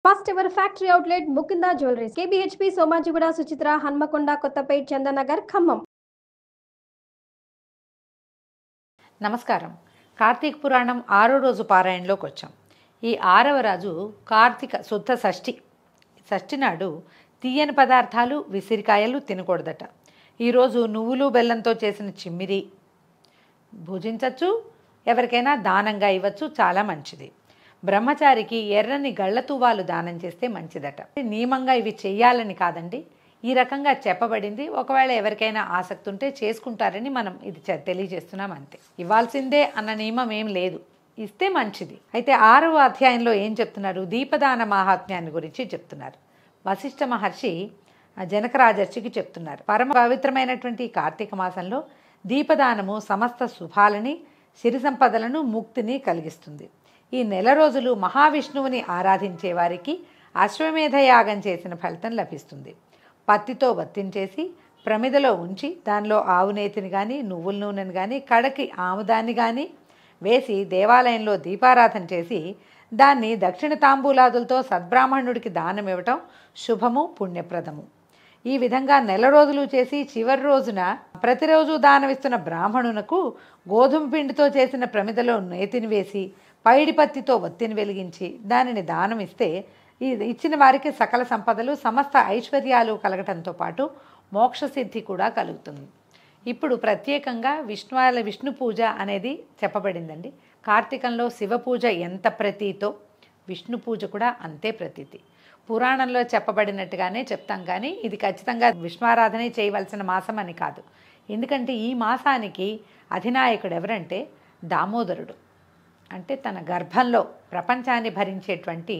First ever factory outlet Mukunda jewelleries KBHP Somajiguda Suchitra Hanamkonda Kothapet Chandanagar Khammam. నమస్కారం. కార్తీక పురాణం 6వ రోజు పారాయణలోకి వచ్చాం. ఈ 6వ రోజు కార్తీక శుద్ధ షష్ఠి. షష్ఠి నాడు తీయని పదార్థాలు విసిరికాయలు తినకూడదట. ఈరోజు నువ్వులు బెల్లంతో చేసిన చిమ్మిరి భుజించవచ్చు, ఎవరికైనా దానంగా ఇవ్వచ్చు, చాలా మంచిది. బ్రహ్మచారికి ఎర్రని గళ్ళ తువ్వాలు దానం చేస్తే మంచిదట. నియమంగా ఇవి చెయ్యాలని కాదండి, ఈ రకంగా చెప్పబడింది. ఒకవేళ ఎవరికైనా ఆసక్తి ఉంటే చేసుకుంటారని మనం ఇది తెలియజేస్తున్నాం అంతే. ఇవ్వాల్సిందే అన్న నియమం ఏం లేదు, ఇస్తే మంచిది. అయితే 6వ అధ్యాయంలో ఏం చెప్తున్నారు? దీపదాన మహాత్మ్యాన్ని గురించి చెప్తున్నారు. వశిష్ఠ మహర్షి జనకరాజర్షికి చెప్తున్నారు. పరమ పవిత్రమైనటువంటి కార్తీక మాసంలో దీపదానము సమస్త శుభాలని, సిరి సంపదలను, ముక్తిని కలిగిస్తుంది. ఈ నెల రోజులు మహావిష్ణువుని ఆరాధించే వారికి అశ్వమేధ యాగం చేసిన ఫలితం లభిస్తుంది. పత్తితో వత్తించేసి ప్రమిదలో ఉంచి దానిలో ఆవు నేతిని కానీ, నువ్వుల నూనెని కానీ, కడకి ఆముదాన్ని కానీ వేసి దేవాలయంలో దీపారాధన చేసి దాన్ని దక్షిణ తాంబూలాదులతో సద్బ్రాహ్మణుడికి దానం ఇవ్వటం శుభము, పుణ్యప్రదము. ఈ విధంగా నెల రోజులు చేసి చివరి రోజున ప్రతిరోజు దానమిస్తున్న బ్రాహ్మణునకు గోధుమ పిండితో చేసిన ప్రమిదలో నేతిని వేసి పైడి పత్తితో ఒత్తిని వెలిగించి దానిని దానం ఇస్తే ఇచ్చిన వారికి సకల సంపదలు, సమస్త ఐశ్వర్యాలు కలగటంతో పాటు మోక్షసిద్ధి కూడా కలుగుతుంది. ఇప్పుడు ప్రత్యేకంగా విష్ణు పూజ అనేది చెప్పబడిందండి. కార్తీకంలో శివ పూజ ఎంత ప్రతీతో విష్ణు పూజ కూడా అంతే ప్రతీతి. పురాణంలో చెప్పబడినట్టుగానే చెప్తాం, కానీ ఇది ఖచ్చితంగా విష్ణువారాధనే చేయవలసిన మాసం అని కాదు. ఎందుకంటే ఈ మాసానికి అధినాయకుడు ఎవరంటే దామోదరుడు. అంటే తన గర్భంలో ప్రపంచాన్ని భరించేటువంటి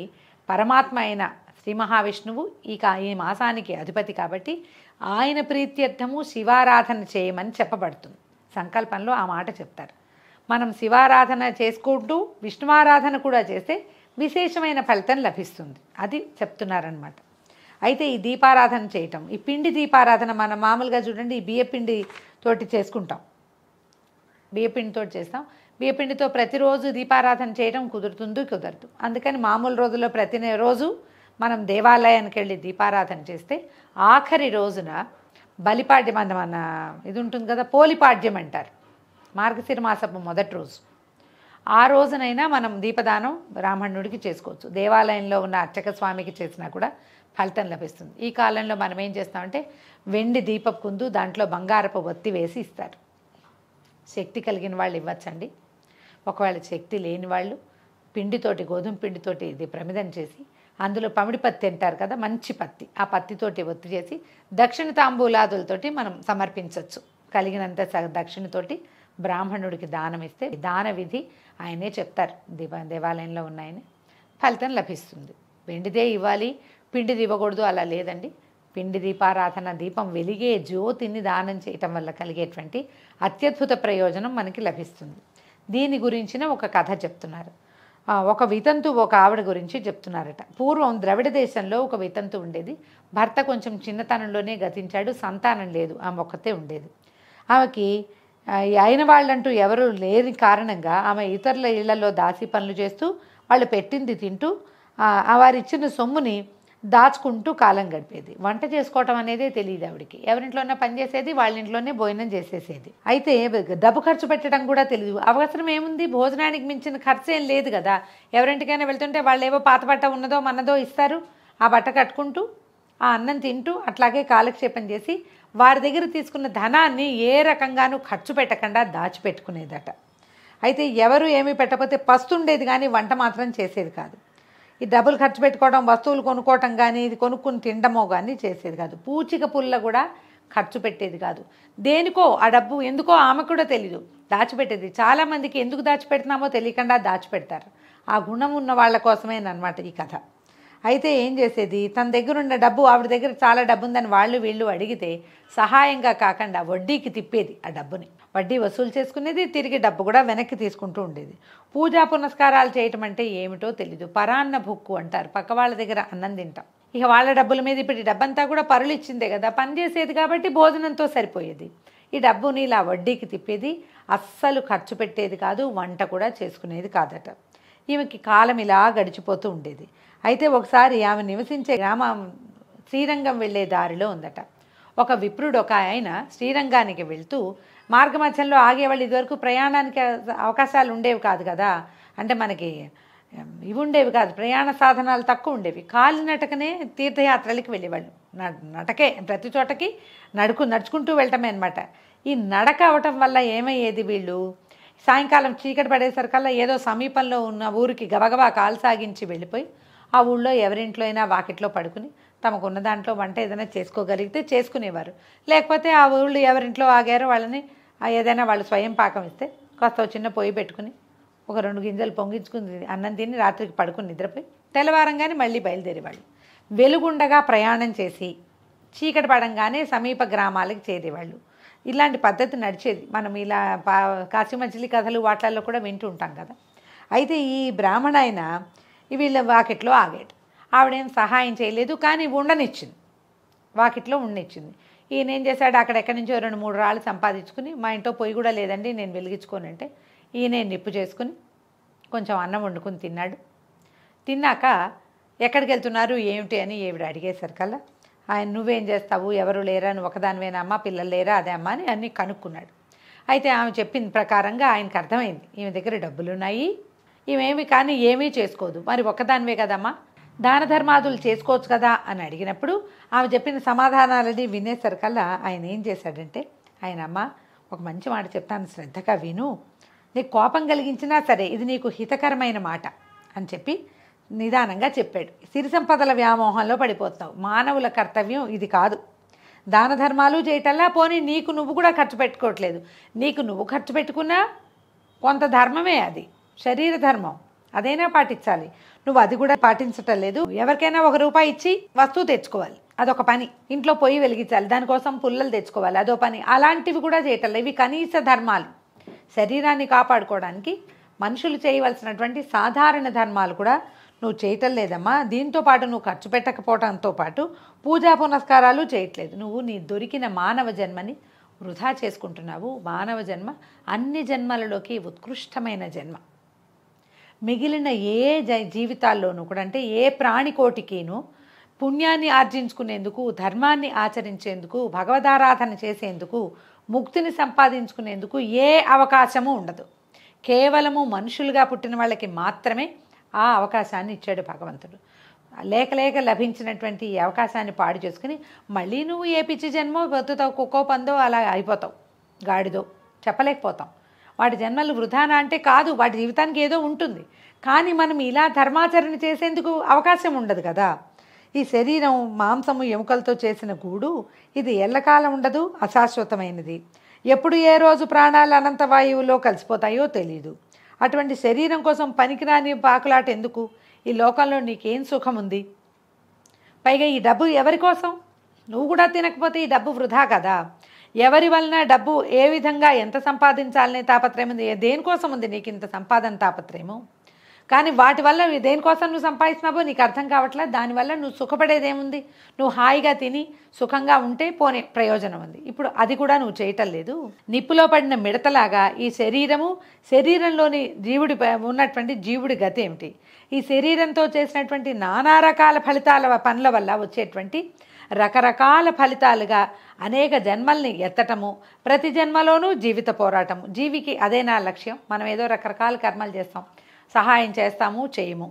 పరమాత్మ అయిన శ్రీ మహావిష్ణువు ఈ మాసానికి అధిపతి కాబట్టి ఆయన ప్రీత్యర్థము శివారాధన చేయమని చెప్పబడుతుంది. సంకల్పంలో ఆ మాట చెప్తారు. మనం శివారాధన చేసుకుంటూ విష్ణువారాధన కూడా చేస్తే విశేషమైన ఫలితం లభిస్తుంది, అది చెప్తున్నారనమాట. అయితే ఈ దీపారాధన చేయటం, ఈ పిండి దీపారాధన మనం మామూలుగా చూడండి, ఈ బియ్యపిండి తోటి చేసుకుంటాం, బియ్యపిండితో చేస్తాం. బియ్యపిండితో ప్రతిరోజు దీపారాధన చేయడం కుదరదు. అందుకని మామూలు రోజుల్లో ప్రతిరోజు మనం దేవాలయానికి వెళ్ళి దీపారాధన చేస్తే ఆఖరి రోజున బలిపాడ్యం మన ఇది ఉంటుంది కదా, పోలిపాడ్యం అంటారు, మార్గశిర మాసపు మొదటి రోజు. ఆ రోజునైనా మనం దీపదానం బ్రాహ్మణుడికి చేసుకోవచ్చు. దేవాలయంలో ఉన్న అర్చక స్వామికి చేసినా కూడా ఫలితం లభిస్తుంది. ఈ కాలంలో మనం ఏం చేస్తామంటే వెండి దీపపు కుందు, దాంట్లో బంగారపు ఒత్తి వేసి ఇస్తారు. శక్తి కలిగిన వాళ్ళు ఇవ్వచ్చండి. ఒకవేళ శక్తి లేని వాళ్ళు పిండితోటి, గోధుమ పిండితోటి ఇది ప్రమిదం చేసి అందులో పమిడి పత్తి అంటారు కదా, మంచి పత్తి, ఆ పత్తితోటి ఒత్తి చేసి దక్షిణ తాంబూలాదులతోటి మనం సమర్పించవచ్చు. కలిగినంత దక్షిణతోటి బ్రాహ్మణుడికి దానం ఇస్తే దాన విధి ఆయనే చెప్తారు, దేవాలయంలో ఉన్నాయని, ఫలితం లభిస్తుంది. వెండిదే ఇవ్వాలి, పిండిది ఇవ్వకూడదు అలా లేదండి. పిండి దీపారాధన, దీపం వెలిగే జ్యోతిని దానం చేయటం వల్ల కలిగేటువంటి అత్యద్భుత ప్రయోజనం మనకి లభిస్తుంది. దీని గురించిన ఒక కథ చెప్తున్నారు. ఒక వితంతు ఒక ఆవిడ గురించి చెప్తున్నారట. పూర్వం ద్రవిడ దేశంలో ఒక వితంతు ఉండేది. భర్త కొంచెం చిన్నతనంలోనే గతించాడు, సంతానం లేదు, ఆమె ఒక్కతే ఉండేది. ఆమెకి అయిన వాళ్ళంటూ ఎవరు లేని కారణంగా ఆమె ఇతరుల ఇళ్లలో దాసి పనులు చేస్తూ వాళ్ళు పెట్టింది తింటూ వారిచ్చిన సొమ్ముని దాచుకుంటూ కాలం గడిపేది. వంట చేసుకోవటం అనేదే తెలియదు ఆవిడికి. ఎవరింట్లోనే పనిచేసేది, వాళ్ళ ఇంట్లోనే భోజనం చేసేసేది. అయితే డబ్బు ఖర్చు పెట్టడం కూడా తెలియదు. అవసరం ఏముంది, భోజనానికి మించిన ఖర్చు ఏం లేదు కదా. ఎవరింటికైనా వెళ్తుంటే వాళ్ళు ఏవో పాత బట్ట ఉన్నదో మనదో ఇస్తారు, ఆ బట్ట కట్టుకుంటూ ఆ అన్నం తింటూ అట్లాగే కాలక్షేపం చేసి వారి దగ్గర తీసుకున్న ధనాన్ని ఏ రకంగానూ ఖర్చు పెట్టకుండా దాచిపెట్టుకునేదట. అయితే ఎవరు ఏమీ పెట్టకపోతే పస్తుండేది, కానీ వంట మాత్రం చేసేది కాదు. ఈ డబ్బులు ఖర్చు పెట్టుకోవడం, వస్తువులు కొనుక్కోవటం కానీ, ఇది కొనుక్కుని తినడమో కానీ చేసేది కాదు. పూచిక పుల్ల కూడా ఖర్చు పెట్టేది కాదు. దేనికో ఆ డబ్బు ఎందుకో ఆమె కూడా తెలీదు, దాచిపెట్టేది. చాలామందికి ఎందుకు దాచిపెడుతున్నామో తెలియకుండా దాచిపెడతారు. ఆ గుణం ఉన్న వాళ్ళ కోసమేనమాట ఈ కథ. అయితే ఏం చేసేది, తన దగ్గర ఉన్న డబ్బు, ఆవిడ దగ్గర చాలా డబ్బు ఉందని వాళ్ళు వీళ్ళు అడిగితే సహాయంగా కాకుండా వడ్డీకి తిప్పేది. ఆ డబ్బుని వడ్డీ వసూలు చేసుకునేది, తిరిగి డబ్బు కూడా వెనక్కి తీసుకుంటూ ఉండేది. పూజా పునస్కారాలు చేయటం అంటే ఏమిటో తెలీదు. పరాన్న భుక్కు అంటారు, పక్క వాళ్ళ దగ్గర అన్నం తింటాం. ఇక వాళ్ళ డబ్బుల మీద ఇప్పుడు ఈ డబ్బంతా కూడా పరులు ఇచ్చిందే కదా, పనిచేసేది కాబట్టి భోజనంతో సరిపోయేది. ఈ డబ్బుని ఇలా వడ్డీకి తిప్పేది, అస్సలు ఖర్చు పెట్టేది కాదు, వంట కూడా చేసుకునేది కాదట. ఈమెకి కాలం ఇలా గడిచిపోతూ ఉండేది. అయితే ఒకసారి ఆమె నివసించే గ్రామం శ్రీరంగం వెళ్ళే దారిలో ఉందట. ఒక విప్రుడు ఒక ఆయన శ్రీరంగానికి వెళ్తూ మార్గమధ్యంలో ఆగేవాళ్ళు. ఇదివరకు ప్రయాణానికి అవకాశాలు ఉండేవి కాదు కదా, అంటే మనకి ఇవి ఉండేవి కాదు, ప్రయాణ సాధనాలు తక్కువ ఉండేవి. కాలినటకనే తీర్థయాత్రలకి వెళ్ళేవాళ్ళు. నటకే ప్రతి చోటకి నడుచుకుంటూ వెళ్ళటమే అనమాట. ఈ నడక అవటం వల్ల ఏమయ్యేది, వీళ్ళు సాయంకాలం చీకటి పడేసరికల్లా ఏదో సమీపంలో ఉన్న ఊరికి గబగబా కాలు సాగించి వెళ్ళిపోయి ఆ ఊళ్ళో ఎవరింట్లో అయినా వాకిట్లో పడుకుని తమకున్న దాంట్లో వంట ఏదైనా చేసుకోగలిగితే చేసుకునేవారు. లేకపోతే ఆ ఊళ్ళో ఎవరింట్లో ఆగారో వాళ్ళని ఏదైనా వాళ్ళు స్వయం పాకం ఇస్తే కాస్త చిన్న పొయ్యి పెట్టుకుని ఒక 2 గింజలు పొంగించుకుని అన్నం తిని రాత్రికి పడుకుని నిద్రపోయి తెల్లవారంగానే మళ్ళీ బయలుదేరేవాళ్ళు. వెలుగుండగా ప్రయాణం చేసి చీకటి పడంగానే సమీప గ్రామాలకు చేరేవాళ్ళు. ఇలాంటి పద్ధతి నడిచేది. మనం ఇలా కాశీమచిలి కథలు వాటిల్లో కూడా వింటూ ఉంటాం కదా. అయితే ఈ బ్రాహ్మణ ఆయన వీళ్ళ వాకిట్లో ఆగాడు. ఆవిడేం సహాయం చేయలేదు, కానీ ఉండనిచ్చింది, వాకిట్లో ఉండనిచ్చింది. ఈయన ఏం చేశాడు, అక్కడెక్కడి నుంచో 2-3 రాళ్ళు సంపాదించుకుని, మా ఇంట్లో పొయ్యి కూడా లేదండి నేను వెలిగించుకోనంటే ఈయనే నిప్పు చేసుకుని కొంచెం అన్నం వండుకుని తిన్నాడు. తిన్నాక ఎక్కడికి వెళ్తున్నారు ఏమిటి అని ఈవిడ అడిగేసరికల్లా ఆయన నువ్వేం చేస్తావు, ఎవరు లేరా, నువ్వు ఒకదానివేనమ్మా, పిల్లలు లేరా, అదే అమ్మా అని అన్నీ కనుక్కున్నాడు. అయితే ఆమె చెప్పిన ప్రకారంగా ఆయనకు అర్థమైంది, ఈమె దగ్గర డబ్బులున్నాయి, ఈమెమి కానీ ఏమీ చేసుకోదు, మరి ఒక్కదానివే కదమ్మా, దాన ధర్మాదులు చేసుకోవచ్చు కదా అని అడిగినప్పుడు ఆమె చెప్పిన సమాధానాలని వినేసరికల్లా ఆయన ఏం చేశాడంటే, ఆయన అమ్మ ఒక మంచి మాట చెప్తాను శ్రద్ధగా విను, నీకు కోపం కలిగించినా సరే ఇది నీకు హితకరమైన మాట అని చెప్పి నిదానంగా చెప్పాడు. సిరి సంపదల వ్యామోహంలో పడిపోతావు, మానవుల కర్తవ్యం ఇది కాదు, దాన ధర్మాలు చేయటల్లా, పోనీ నీకు నువ్వు కూడా ఖర్చు పెట్టుకోవట్లేదు, నీకు నువ్వు ఖర్చు పెట్టుకున్నా కొంత ధర్మమే, అది శరీర ధర్మం, అదైనా పాటించాలి, నువ్వు అది కూడా పాటించటం లేదు. ఎవరికైనా 1 రూపాయి ఇచ్చి వస్తువు తెచ్చుకోవాలి, అదొక పని, ఇంట్లో పొయ్యి వెలిగించాలి, దానికోసం పుల్లలు తెచ్చుకోవాలి, అదో పని, అలాంటివి కూడా చేయటం లేదు. ఇవి కనీస ధర్మాలు, శరీరాన్ని కాపాడుకోవడానికి మనుషులు చేయవలసినటువంటి సాధారణ ధర్మాలు కూడా నువ్వు చేయటం లేదమ్మా. దీంతో పాటు నువ్వు ఖర్చు పెట్టకపోవడంతో పాటు పూజా పునస్కారాలు చేయట్లేదు. నువ్వు నీ దొరికిన మానవ జన్మని వృధా చేసుకుంటున్నావు. మానవ జన్మ అన్ని జన్మలలోకి ఉత్కృష్టమైన జన్మ. మిగిలిన ఏ జీవితాల్లోనూ కూడా, అంటే ఏ ప్రాణికోటికిను పుణ్యాన్ని ఆర్జించుకునేందుకు, ధర్మాన్ని ఆచరించేందుకు, భగవదారాధన చేసేందుకు, ముక్తిని సంపాదించుకునేందుకు ఏ అవకాశము ఉండదు. కేవలము మనుషులుగా పుట్టిన వాళ్ళకి మాత్రమే ఆ అవకాశాన్ని ఇచ్చాడు భగవంతుడు. లేక లభించినటువంటి ఈ అవకాశాన్ని పాడు చేసుకుని మళ్ళీ నువ్వు ఏ పిచ్చి జన్మో బతుతావు, కుక్కో పందో అలా అయిపోతావు, గాడిదో చెప్పలేకపోతాం. వాటి జన్మలు వృధానా అంటే కాదు, వాటి జీవితానికి ఏదో ఉంటుంది, కానీ మనం ఇలా ధర్మాచరణ చేసేందుకు అవకాశం ఉండదు కదా. ఈ శరీరం మాంసము ఎముకలతో చేసిన గూడు, ఇది ఎల్లకాలం ఉండదు, అశాశ్వతమైనది. ఎప్పుడు ఏ రోజు ప్రాణాలు అనంత వాయువులో కలిసిపోతాయో తెలీదు. అటువంటి శరీరం కోసం పనికిరాని పాకులాట ఎందుకు? ఈ లోకంలో నీకేం సుఖం ఉంది? పైగా ఈ డబ్బు ఎవరి కోసం? నువ్వు కూడా తినకపోతే ఈ డబ్బు వృధా కదా. ఎవరి వలన డబ్బు ఏ విధంగా ఎంత సంపాదించాలనే తాపత్రయం ఉంది, దేనికోసం ఉంది నీకు ఇంత సంపాదన తాపత్రయము? కానీ వాటి వల్ల దేనికోసం నువ్వు సంపాదిస్తున్నావో నీకు అర్థం కావట్లేదు. దానివల్ల నువ్వు సుఖపడేదేముంది? నువ్వు హాయిగా తిని సుఖంగా ఉంటే పోనే ప్రయోజనం ఉంది. ఇప్పుడు అది కూడా నువ్వు చేయటం లేదు. నిప్పులో పడిన మిడతలాగా ఈ శరీరంలోని జీవుడి ఉన్నటువంటి జీవుడి గతి ఏమిటి? ఈ శరీరంతో చేసినటువంటి నానా రకాల ఫలితాల పనుల వల్ల వచ్చేటువంటి రకరకాల ఫలితాలుగా అనేక జన్మల్ని ఎత్తటము, ప్రతి జన్మలోనూ జీవిత పోరాటము. జీవికి అదే నా లక్ష్యం. మనం ఏదో రకరకాల కర్మలు చేస్తాం, సహాయం చేస్తాము, చేయము,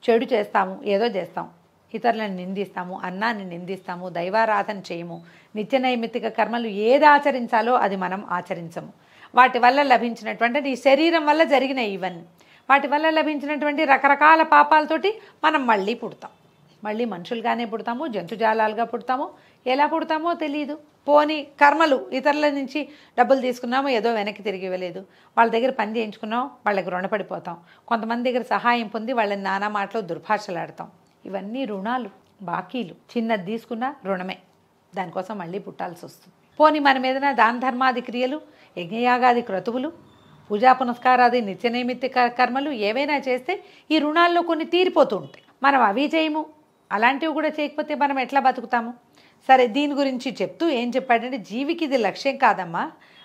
చెడు చేస్తాము, ఏదో చేస్తాం, ఇతరులను నిందిస్తాము, అన్నాన్ని నిందిస్తాము, దైవారాధన చేయము, నిత్య నైమిత్తిక కర్మలు ఏది ఆచరించాలో అది మనం ఆచరించము. వాటి వల్ల లభించినటువంటి ఈ శరీరం వల్ల జరిగిన ఇవన్నీ, వాటి వల్ల లభించినటువంటి రకరకాల పాపాలతోటి మనం మళ్ళీ పుడతాం. మళ్ళీ మనుషులుగానే పుడతాము, జంతుజాలాలుగా పుడతాము, ఎలా పుడతామో తెలియదు. పోని కర్మలు, ఇతరుల నుంచి డబ్బులు తీసుకున్నాము, ఏదో వెనక్కి తిరిగి ఇవ్వలేదు, వాళ్ళ దగ్గర పని చేయించుకున్నాం, వాళ్ళకి రుణపడిపోతాం, కొంతమంది దగ్గర సహాయం పొంది వాళ్ళని నానా మాటలు దుర్భాషలాడతాం. ఇవన్నీ రుణాలు, బాకీలు. చిన్నది తీసుకున్నా రుణమే, దానికోసం మళ్ళీ పుట్టాల్సి వస్తుంది. పోని మన మీదన దాన ధర్మాది క్రియలు, యజ్ఞయాగాది క్రతువులు, పూజా పునస్కారాది నిత్యనైమిత్తిక కర్మలు ఏవైనా చేస్తే ఈ రుణాల్లో కొన్ని తీరిపోతూ ఉంటాయి. మనం అవి చేయము, అలాంటివి కూడా చేయకపోతే మనం ఎట్లా బతుకుతాము? సరే, దీని గురించి చెప్తూ ఏం చెప్పాడంటే, జీవికి ఇది లక్ష్యం కాదమ్మా,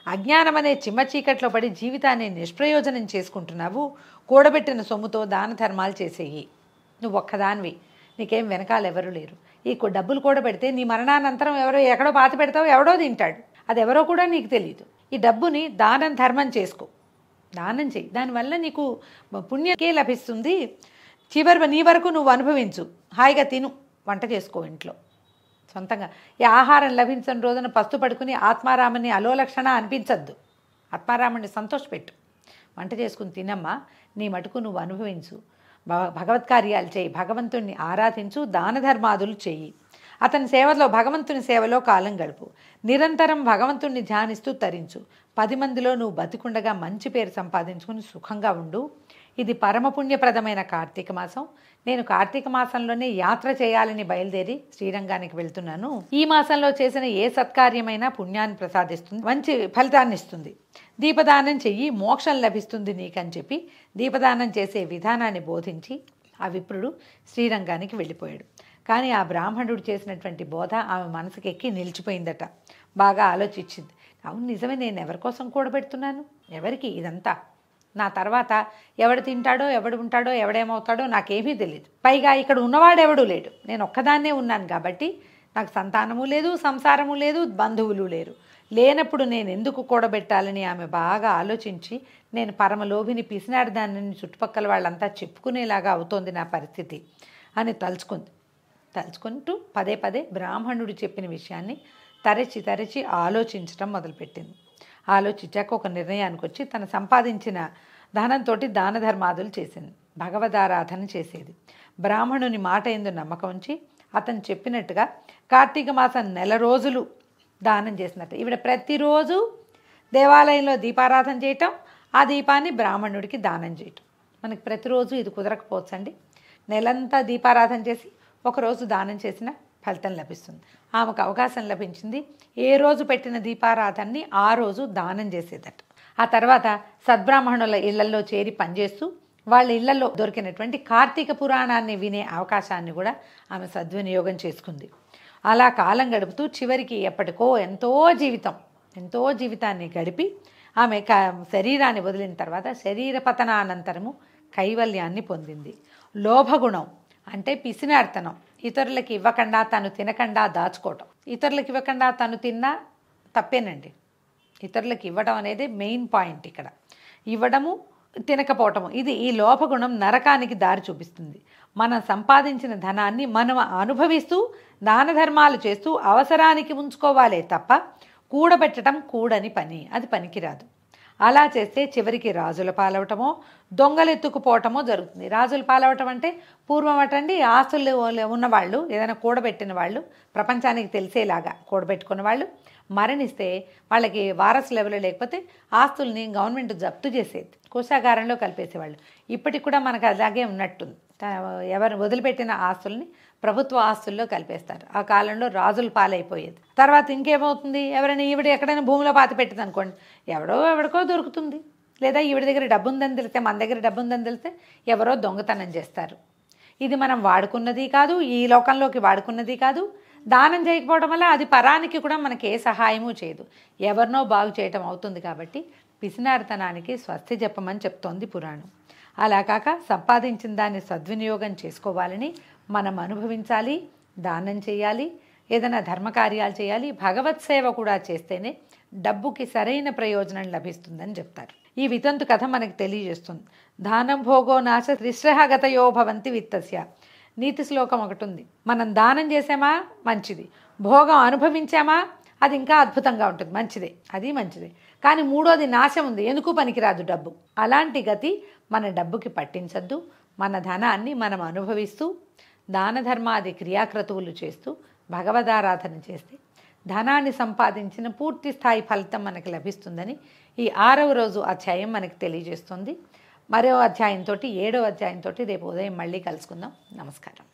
అజ్ఞానం అనే చిమ్మ చీకట్లో పడి జీవితాన్ని నిష్ప్రయోజనం చేసుకుంటున్నావు. కూడబెట్టిన సొమ్ముతో దాన ధర్మాలు చేసేయి. నువ్వు ఒక్కదానివి, నీకేం వెనకాల ఎవరు లేరు. ఈ డబ్బులు కూడబెడితే నీ మరణానంతరం ఎవరో ఎక్కడో పాతి పెడతావు, ఎవడో తింటాడు. అది ఎవరో కూడా నీకు తెలియదు. ఈ డబ్బుని దానం ధర్మం చేసుకో, దానం చెయ్యి. దానివల్ల నీకు పుణ్యకే లభిస్తుంది. చివరి నీ వరకు నువ్వు అనుభవించు, హాయిగా తిను, వంట చేసుకో ఇంట్లో సొంతంగా. ఈ ఆహారం లభించని రోజున పస్తు పడుకుని ఆత్మారాముని అలోలక్షణ అనిపించద్దు. ఆత్మారాముని సంతోషపెట్టు, వంట చేసుకుని తినమ్మా, నీ మటుకు నువ్వు అనుభవించు, భగవత్కార్యాలు చేయి, భగవంతుణ్ణి ఆరాధించు, దాన ధర్మాదులు చెయ్యి. అతని సేవలో, భగవంతుని సేవలో కాలం గడుపు. నిరంతరం భగవంతుణ్ణి ధ్యానిస్తూ తరించు. 10 మందిలో నువ్వు బతికుండగా మంచి పేరు సంపాదించుకుని సుఖంగా ఉండు. ఇది పరమపుణ్యప్రదమైన కార్తీక మాసం. నేను కార్తీక మాసంలోనే యాత్ర చేయాలని బయలుదేరి శ్రీరంగానికి వెళ్తున్నాను. ఈ మాసంలో చేసిన ఏ సత్కార్యమైనా పుణ్యాన్ని ప్రసాదిస్తుంది, మంచి ఫలితాన్ని ఇస్తుంది. దీపదానం చెయ్యి, మోక్షం లభిస్తుంది నీకని చెప్పి దీపదానం చేసే విధానాన్ని బోధించి ఆ విప్రుడు శ్రీరంగానికి వెళ్ళిపోయాడు. కానీ ఆ బ్రాహ్మణుడు చేసినటువంటి బోధ ఆమె మనసుకి ఎక్కి నిలిచిపోయిందట. బాగా ఆలోచించింది. అవును, నిజమే, నేను ఎవరి కోసం కూడబెడుతున్నాను, ఎవరికి ఇదంతా? నా తర్వాత ఎవడు తింటాడో, ఎవడు ఉంటాడో, ఎవడేమవుతాడో నాకేమీ తెలియదు. పైగా ఇక్కడ ఉన్నవాడెవడూ లేడు, నేను ఒక్కదాన్నే ఉన్నాను కాబట్టి నాకు సంతానము లేదు, సంసారము లేదు, బంధువులు లేరు. లేనప్పుడు నేను ఎందుకు కూడబెట్టాలని ఆమె బాగా ఆలోచించి, నేను పరమలోభిని, పిసినాడు దానిని చుట్టుపక్కల వాళ్ళంతా చెప్పుకునేలాగా అవుతోంది నా పరిస్థితి అని తలుచుకుంటూ పదే పదే బ్రాహ్మణుడు చెప్పిన విషయాన్ని తరచి తరచి ఆలోచించడం మొదలుపెట్టింది. ఆలోచించాక ఒక నిర్ణయానికి వచ్చి తన సంపాదించిన ధనంతో దాన ధర్మాదులు చేసింది. భగవదారాధన చేసేది. బ్రాహ్మణుని మాట ఎందు నమ్మకం ఉంచి అతను చెప్పినట్టుగా కార్తీక మాసం 4 రోజులు దానం చేసినట్టు. ఈవిడ ప్రతిరోజు దేవాలయంలో దీపారాధన చేయటం, ఆ దీపాన్ని బ్రాహ్మణుడికి దానం చేయటం. మనకి ప్రతిరోజు ఇది కుదరకపోవచ్చండి. నెలంతా దీపారాధన చేసి ఒకరోజు దానం చేసిన ఫలితం లభిస్తుంది. ఆమెకు అవకాశం లభించింది. ఏ రోజు పెట్టిన దీపారాధనని ఆ రోజు దానం చేసేదట. ఆ తర్వాత సద్బ్రాహ్మణుల ఇళ్లలో చేరి పనిచేస్తూ వాళ్ళ ఇళ్లలో దొరికినటువంటి కార్తీక పురాణాన్ని వినే అవకాశాన్ని కూడా ఆమె సద్వినియోగం చేసుకుంది. అలా కాలం గడుపుతూ చివరికి ఎప్పటికో ఎంతో జీవితాన్ని గడిపి ఆమె శరీరాన్ని వదిలిన తర్వాత శరీర పతనానంతరము కైవల్యాన్ని పొందింది. లోభగుణం అంటే పిసినార్తనం, ఇతరులకి ఇవ్వకుండా తను తినకుండా దాచుకోవటం. ఇతరులకి ఇవ్వకుండా తను తిన్నా తప్పేనండి. ఇతరులకి ఇవ్వడం అనేది మెయిన్ పాయింట్ ఇక్కడ. ఇవ్వడము, తినకపోవటము, ఇది ఈ లోభగుణం నరకానికి దారి చూపిస్తుంది. మనం సంపాదించిన ధనాన్ని మనం అనుభవిస్తూ దాన ధర్మాలు చేస్తూ అవసరానికి ఉంచుకోవాలే తప్ప కూడబెట్టడం కూడని పని, అది పనికిరాదు. అలా చేస్తే చివరికి రాజుల పాలవటమో దొంగలెత్తుకుపోవటమో జరుగుతుంది. రాజుల పాలవటం అంటే పూర్వం అటండి, ఆస్తులు ఉన్నవాళ్ళు, ఏదైనా కూడబెట్టిన వాళ్ళు, ప్రపంచానికి తెలిసేలాగా కూడబెట్టుకున్న వాళ్ళు మరణిస్తే వాళ్ళకి వారసులు ఎవరు లేకపోతే ఆస్తుల్ని గవర్నమెంట్ జప్తు చేసేది, కోశాగారంలో కలిపేసేవాళ్ళు. ఇప్పటికి కూడా మనకు అలాగే ఉన్నట్టుంది. ఎవరు వదిలిపెట్టిన ఆస్తుల్ని ప్రభుత్వ ఆస్తుల్లో కలిపేస్తారు. ఆ కాలంలో రాజుల పాలైపోయేది. తర్వాత ఇంకేమవుతుంది, ఎవరైనా ఈవిడ ఎక్కడైనా భూమిలో పాతి పెట్టింది అనుకోండి, ఎవడికో దొరుకుతుంది. లేదా ఈవిడ దగ్గర డబ్బు ఉందని తెలిస్తే, మన దగ్గర డబ్బు ఉందని తెలిస్తే ఎవరో దొంగతనం చేస్తారు. ఇది మనం వాడుకున్నది కాదు, ఈ లోకంలోకి వాడుకున్నది కాదు. దానం చేయకపోవడం వల్ల అది పరానికి కూడా మనకి ఏ సహాయము చేయదు, ఎవరినో బాగు చేయటం అవుతుంది. కాబట్టి పిసినారితనానికి స్వస్తి చెప్పమని చెప్తోంది పురాణం. అలా కాక సంపాదించిన దాన్ని సద్వినియోగం చేసుకోవాలని మనం అనుభవించాలి, దానం చేయాలి, ఏదైనా ధర్మకార్యాలు చేయాలి. భగవత్ సేవ కూడా చేస్తేనే డబ్బుకి సరైన ప్రయోజనం లభిస్తుందని చెప్తారు. ఈ వితంతు కథ మనకు తెలియజేస్తుంది. దానం భోగో నాశ త్రిశ్రహగతయో భవంతి విత్తస్య. నీతి శ్లోకం ఒకటి ఉంది. మనం దానం చేసామా మంచిది, భోగం అనుభవించామా అది ఇంకా అద్భుతంగా ఉంటుంది, మంచిదే, అది మంచిదే. కానీ మూడోది నాశం ఉంది, ఎందుకు పనికిరాదు డబ్బు. అలాంటి గతి మన డబ్బుకి పట్టించద్దు. మన ధనాన్ని మనం అనుభవిస్తూ దాన ధర్మాది క్రియాక్రతువులు చేస్తూ భగవదారాధన చేస్తే ధనాన్ని సంపాదించిన పూర్తి స్థాయి ఫలితం మనకు లభిస్తుందని ఈ 6వ రోజు అధ్యాయం మనకు తెలియజేస్తుంది. మరో అధ్యాయంతో 7వ అధ్యాయంతో రేపు ఉదయం మళ్ళీ కలుసుకుందాం. నమస్కారం.